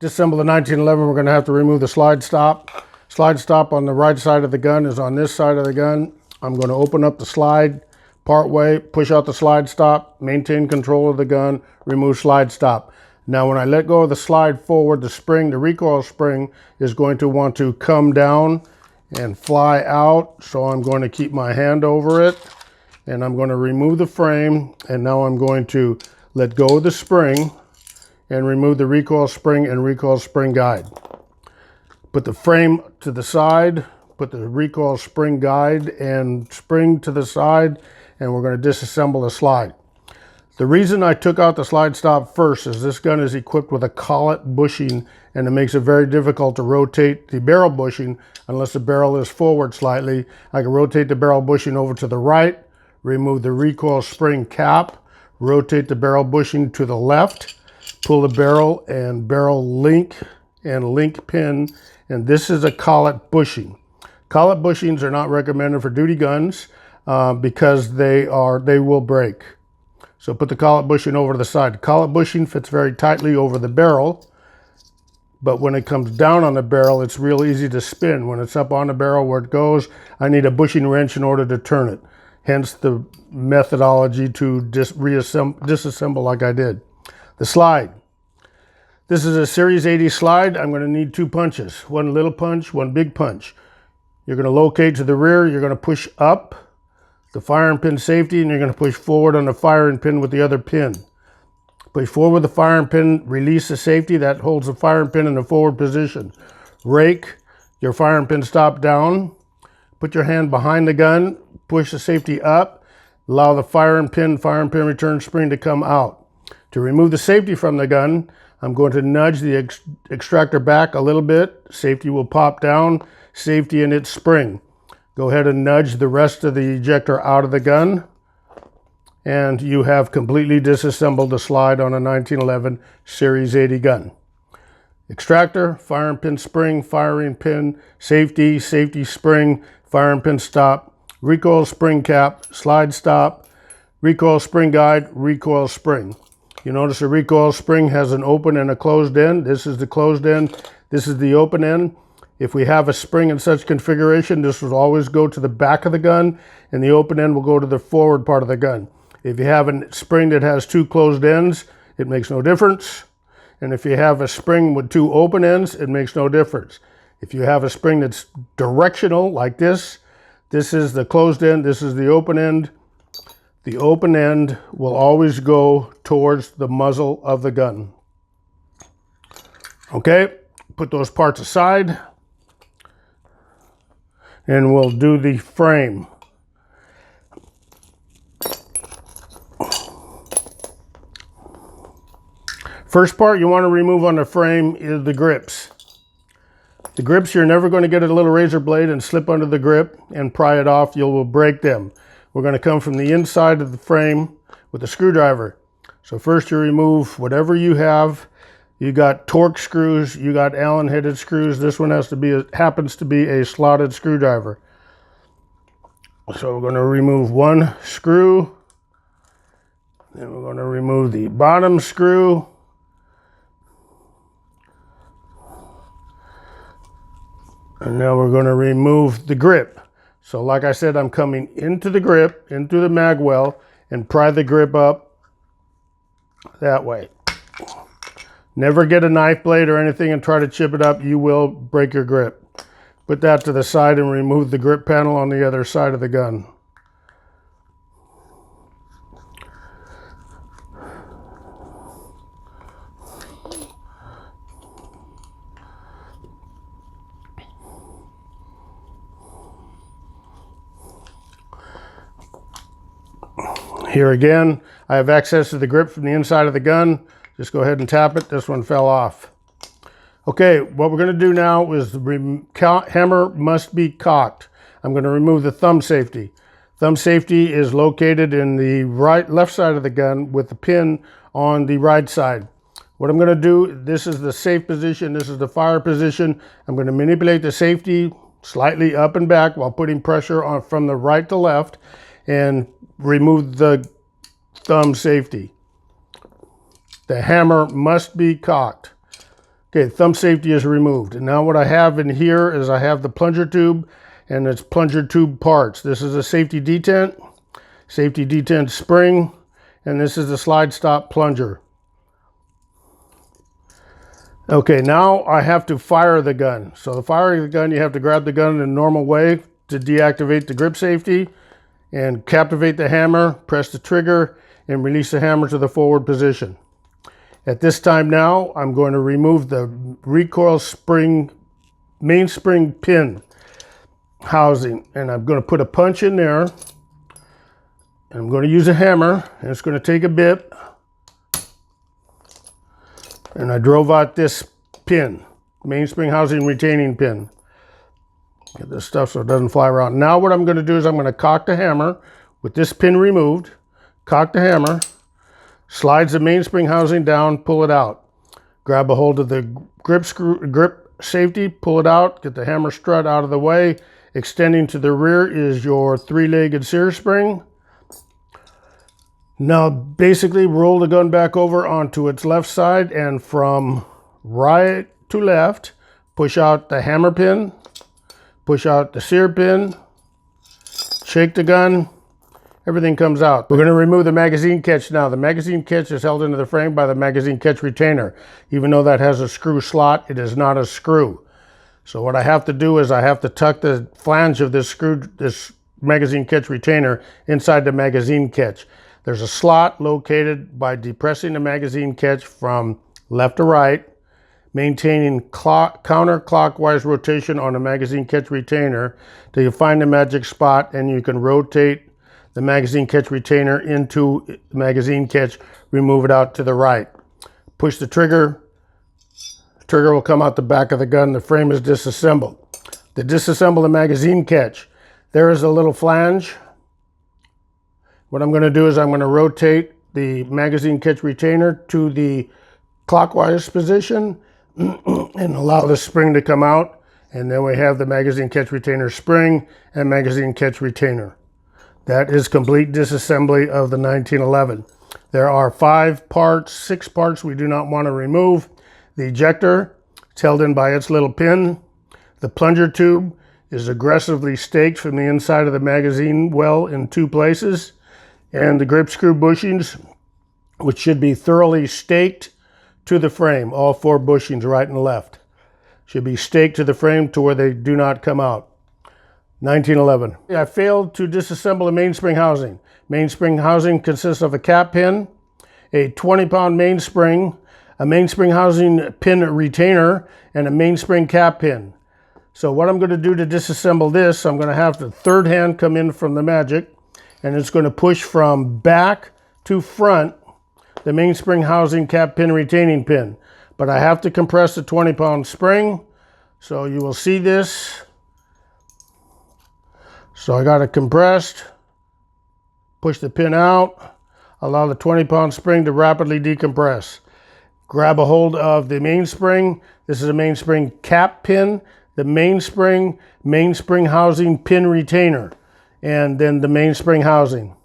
Disassemble the 1911, we're going to have to remove the slide stop. Slide stop on the right side of the gun is on this side of the gun. I'm going to open up the slide part way, push out the slide stop, maintain control of the gun, remove slide stop. Now when I let go of the slide forward, the spring, the recoil spring, is going to want to come down and fly out. So I'm going to keep my hand over it and I'm going to remove the frame, and now I'm going to let go of the spring and remove the recoil spring and recoil spring guide. Put the frame to the side, put the recoil spring guide and spring to the side, and we're going to disassemble the slide. The reason I took out the slide stop first is this gun is equipped with a collet bushing, and it makes it very difficult to rotate the barrel bushing unless the barrel is forward slightly. I can rotate the barrel bushing over to the right, remove the recoil spring cap, rotate the barrel bushing to the left, pull the barrel and barrel link and link pin, and this is a collet bushing. Collet bushings are not recommended for duty guns because they will break. So put the collet bushing over to the side. The collet bushing fits very tightly over the barrel, but when it comes down on the barrel, it's real easy to spin. When it's up on the barrel where it goes, I need a bushing wrench in order to turn it. Hence the methodology to disassemble like I did. The slide. This is a Series 80 slide. I'm going to need 2 punches. One little punch, one big punch. You're going to locate to the rear. You're going to push up the firing pin safety, and you're going to push forward on the firing pin with the other pin. Push forward with the firing pin, release the safety that holds the firing pin in the forward position. Rake your firing pin stop down. Put your hand behind the gun, push the safety up, allow the firing pin return spring to come out. To remove the safety from the gun, I'm going to nudge the extractor back a little bit. Safety will pop down, safety and its spring. Go ahead and nudge the rest of the ejector out of the gun, and you have completely disassembled the slide on a 1911 Series 80 gun. Extractor, firing pin spring, firing pin, safety, safety spring, firing pin stop, recoil spring cap, slide stop, recoil spring guide, recoil spring. You notice the recoil spring has an open and a closed end. This is the closed end, this is the open end. If we have a spring in such configuration, this will always go to the back of the gun, and the open end will go to the forward part of the gun. If you have a spring that has 2 closed ends, it makes no difference. And if you have a spring with 2 open ends, it makes no difference. If you have a spring that's directional like this, this is the closed end, this is the open end. The open end will always go towards the muzzle of the gun. Okay, put those parts aside, and we'll do the frame. First part you want to remove on the frame is the grips. The grips, you're never going to get a little razor blade and slip under the grip and pry it off. You will break them. We're going to come from the inside of the frame with a screwdriver. So first you remove whatever you have. You got Torx screws, you got Allen headed screws. This one happens to be a slotted screwdriver. So we're going to remove one screw. Then we're going to remove the bottom screw. And now we're going to remove the grip. So like I said, I'm coming into the grip, into the mag well, and pry the grip up that way. Never get a knife blade or anything and try to chip it up. You will break your grip. Put that to the side and remove the grip panel on the other side of the gun. Here again, I have access to the grip from the inside of the gun. Just go ahead and tap it. This one fell off. Okay, what we're going to do now is the hammer must be cocked. I'm going to remove the thumb safety. Thumb safety is located in the left side of the gun with the pin on the right side. What I'm going to do, this is the safe position, this is the fire position. I'm going to manipulate the safety slightly up and back while putting pressure on from the right to left and remove the thumb safety. The hammer must be cocked. Okay, thumb safety is removed. And now what I have in here is I have the plunger tube and its plunger tube parts. This is a safety detent spring, and this is the slide stop plunger. Okay, now I have to fire the gun. So the firing the gun, you have to grab the gun in a normal way to deactivate the grip safety and captivate the hammer, press the trigger, and release the hammer to the forward position. At this time now, I'm going to remove the recoil spring, main spring pin housing, and I'm going to put a punch in there, and I'm going to use a hammer, and it's going to take a bit, and I drove out this pin, main spring housing retaining pin. Get this stuff so it doesn't fly around. Now what I'm going to do is I'm going to cock the hammer with this pin removed, cock the hammer, slides the mainspring housing down, pull it out. Grab a hold of the grip safety, pull it out, get the hammer strut out of the way. Extending to the rear is your 3-legged sear spring. Now basically roll the gun back over onto its left side, and from right to left, push out the hammer pin, push out the sear pin, shake the gun. Everything comes out. We're going to remove the magazine catch now. The magazine catch is held into the frame by the magazine catch retainer. Even though that has a screw slot, it is not a screw. So what I have to do is I have to tuck the flange of this magazine catch retainer inside the magazine catch. There's a slot located by depressing the magazine catch from left to right, maintaining counterclockwise rotation on the magazine catch retainer till you find the magic spot, and you can rotate the magazine catch retainer into the magazine catch, remove it out to the right. Push the trigger. The trigger will come out the back of the gun. The frame is disassembled. To disassemble the magazine catch, there is a little flange. What I'm going to do is I'm going to rotate the magazine catch retainer to the clockwise position and allow the spring to come out. And then we have the magazine catch retainer spring and magazine catch retainer. That is complete disassembly of the 1911. There are 6 parts we do not want to remove. The ejector, it's held in by its little pin. The plunger tube is aggressively staked from the inside of the magazine well in 2 places. And the grip screw bushings, which should be thoroughly staked to the frame. All 4 bushings, right and left, should be staked to the frame to where they do not come out. 1911. I failed to disassemble the mainspring housing. Mainspring housing consists of a cap pin, a 20-pound mainspring, a mainspring housing pin retainer, and a mainspring cap pin. So what I'm going to do to disassemble this, I'm going to have the third hand come in from the magic, and it's going to push from back to front the mainspring housing cap pin retaining pin. But I have to compress the 20-pound spring, so you will see this. So I got it compressed, push the pin out, allow the 20-pound spring to rapidly decompress. Grab a hold of the mainspring. This is a mainspring cap pin, the mainspring housing pin retainer, and then the mainspring housing.